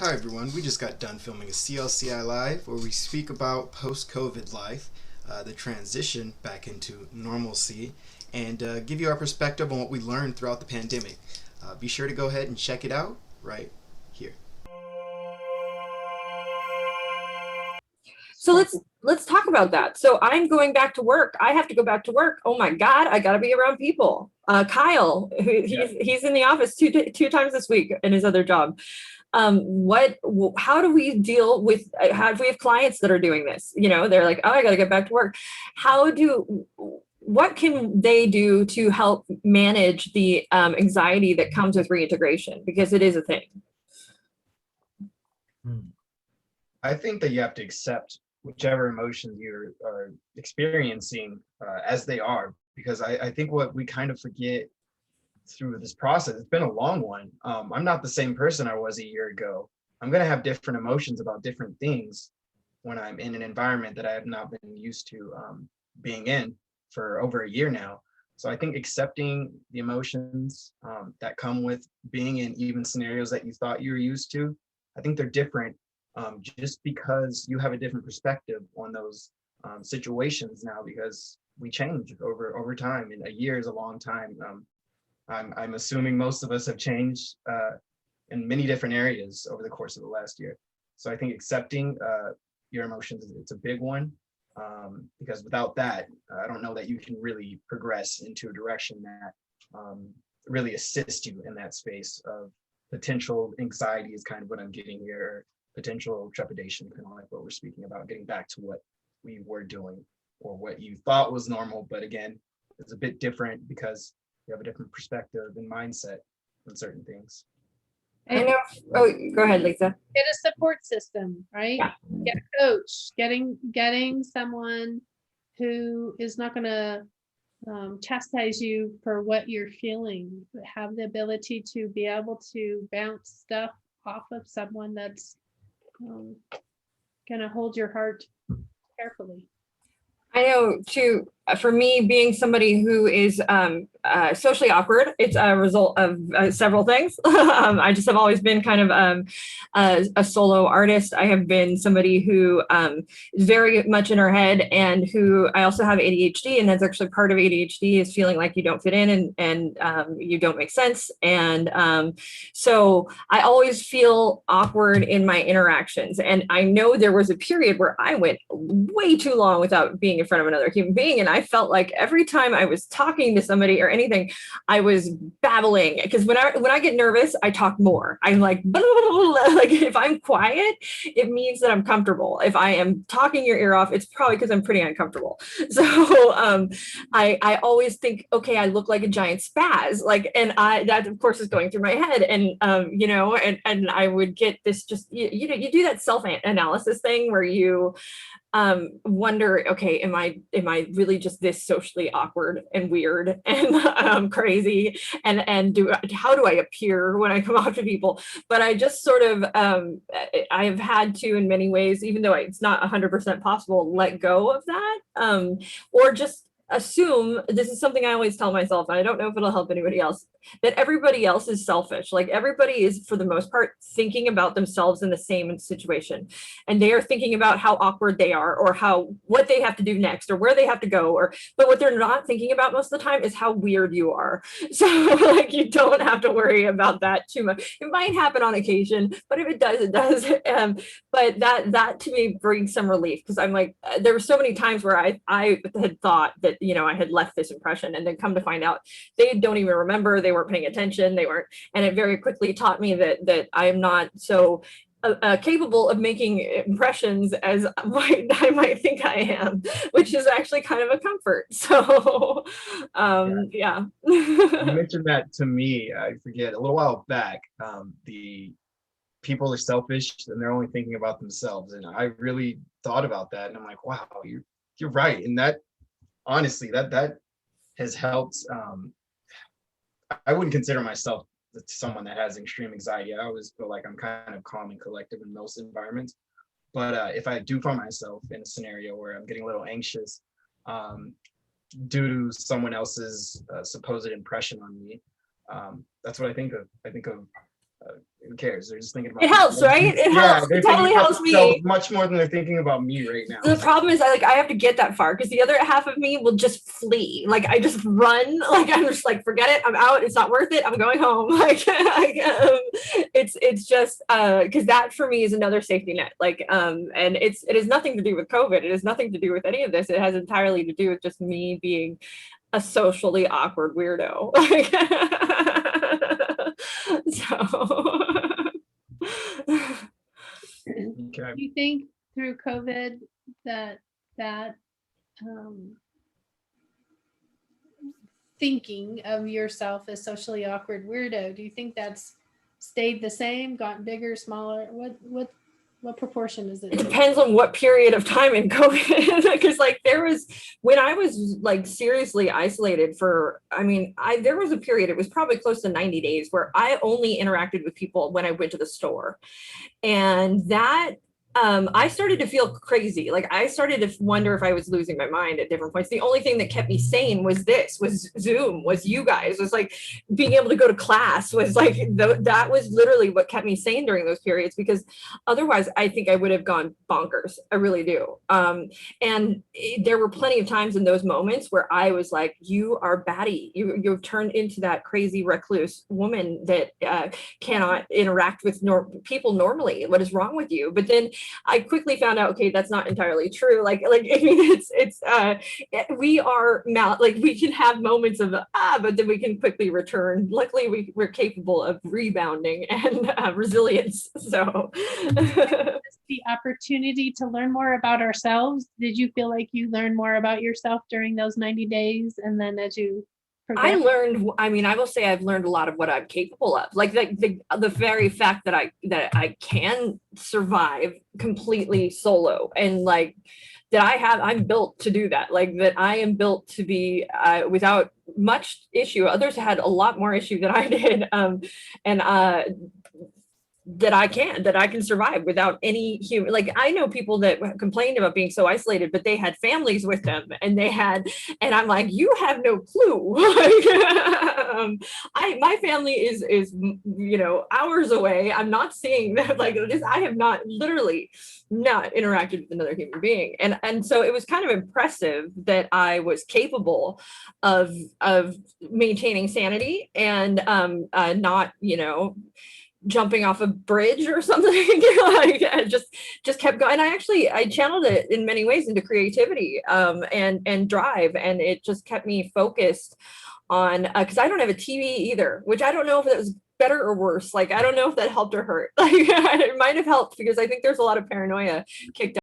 Hi everyone, we just got done filming a CLCI Live where we speak about post-COVID life, the transition back into normalcy, and give you our perspective on what we learned throughout the pandemic. Be sure to go ahead and check it out right here. So let's talk about that. So I'm going back to work. I have to go back to work. Oh my God, I got to be around people. Kyle, he's in the office two times this week in his other job. How do we deal with, how do we have clients that are doing this? You know, they're like, oh, I got to get back to work. What can they do to help manage the anxiety that comes with reintegration? Because it is a thing. I think that you have to accept whichever emotions you are experiencing as they are, because I think what we kind of forget through this process, it's been a long one. I'm not the same person I was a year ago. I'm going to have different emotions about different things when I'm in an environment that I have not been used to being in for over a year now. So I think accepting the emotions that come with being in even scenarios that you thought you were used to, I think they're different just because you have a different perspective on those situations now, because we change over time, and a year is a long time. I'm assuming most of us have changed in many different areas over the course of the last year. So I think accepting your emotions, it's a big one, because without that, I don't know that you can really progress into a direction that really assists you in that space of potential anxiety is kind of what I'm getting here, potential trepidation, kind of like what we're speaking about, getting back to what we were doing or what you thought was normal. But again, it's a bit different because you have a different perspective and mindset on certain things. I know. Oh, go ahead, Lisa. Get a support system, right? Yeah. Get a coach, getting someone who is not going to chastise you for what you're feeling, but have the ability to be able to bounce stuff off of someone that's going to hold your heart carefully. I know too, for me, being somebody who is socially awkward, it's a result of several things. I just have always been kind of a solo artist. I have been somebody who is very much in her head, and who I also have ADHD, and that's actually part of ADHD is feeling like you don't fit in and you don't make sense. And so I always feel awkward in my interactions. And I know there was a period where I went way too long without being in front of another human being, and I felt like every time I was talking to somebody or anything, I was babbling, because when I get nervous, I talk more. I'm like, blah, blah, blah, blah. Like if I'm quiet, it means that I'm comfortable. If I am talking your ear off, it's probably because I'm pretty uncomfortable. So I always think, okay, I look like a giant spaz, like, and that of course is going through my head, and you know, and I would get this, just you know, you do that self-analysis thing where you wonder, okay, am I really just this socially awkward and weird and crazy, and how do I appear when I come out to people? But I just sort of I have had to, in many ways, even though it's not 100% possible, let go of that, or just assume, this is something I always tell myself, and I don't know if it'll help anybody else, that everybody else is selfish. Like everybody is, for the most part, thinking about themselves in the same situation, and they are thinking about how awkward they are, or what they have to do next, or where they have to go, but what they're not thinking about most of the time is how weird you are. So like, you don't have to worry about that too much. It might happen on occasion, but if it does, it does. But that to me brings some relief, because I'm like, there were so many times where I had thought that, you know, I had left this impression, and then come to find out they don't even remember, they weren't paying attention, they weren't. And it very quickly taught me that I am not so capable of making impressions as I might think I am, which is actually kind of a comfort. So yeah. You mentioned that to me, I forget, a little while back, the people are selfish and they're only thinking about themselves. And I really thought about that, and I'm like, wow, you're right. And that, honestly, that has helped. I wouldn't consider myself someone that has extreme anxiety. I always feel like I'm kind of calm and collective in most environments. But if I do find myself in a scenario where I'm getting a little anxious due to someone else's supposed impression on me, that's what I think of. I think of Who cares? They're just thinking about It helps, right? It yeah, helps. they're It totally thinking about helps themselves me. much more than they're thinking about me right now. The problem is I have to get that far because the other half of me will just flee. Like I just run. Like I'm just like, forget it. I'm out. It's not worth it. I'm going home. It's just because that for me is another safety net. Like and it has nothing to do with COVID. It has nothing to do with any of this. It has entirely to do with just me being a socially awkward weirdo. So. Okay. Do you think through COVID that um, thinking of yourself as socially awkward weirdo, do you think that's stayed the same, gotten bigger, smaller? What proportion is it? It depends on what period of time in COVID, because like there was, when I was like seriously isolated for, I mean, there was a period, it was probably close to 90 days where I only interacted with people when I went to the store. And that I started to feel crazy. Like I started to wonder if I was losing my mind at different points. The only thing that kept me sane was Zoom, was you guys, was like being able to go to class, was like that was literally what kept me sane during those periods, because otherwise I think I would have gone bonkers. I really do. And there were plenty of times in those moments where I was like, you are batty. You've turned into that crazy recluse woman that cannot interact with people normally. What is wrong with you? But then I quickly found out, okay, that's not entirely true. Like I mean, we are like we can have moments of but then we can quickly return. Luckily, we're capable of rebounding and resilience. So The opportunity to learn more about ourselves. Did you feel like you learned more about yourself during those 90 days, and then as you I learned, I mean, I will say I've learned a lot of what I'm capable of. Like the very fact that I can survive completely solo, and like that I'm built to do that. Like that I am built to be without much issue. Others had a lot more issue than I did. And that I can survive without any human. Like I know people that complained about being so isolated, but they had families with them, and I'm like, you have no clue. My family is hours away. I'm not seeing them. Like this, I have literally not interacted with another human being, and so it was kind of impressive that I was capable of maintaining sanity and not jumping off a bridge or something. Like I just kept going. And I channeled it in many ways into creativity and drive, and it just kept me focused on because I don't have a TV either, which I don't know if that was better or worse. Like I don't know if that helped or hurt. Like it might have helped because I think there's a lot of paranoia kicked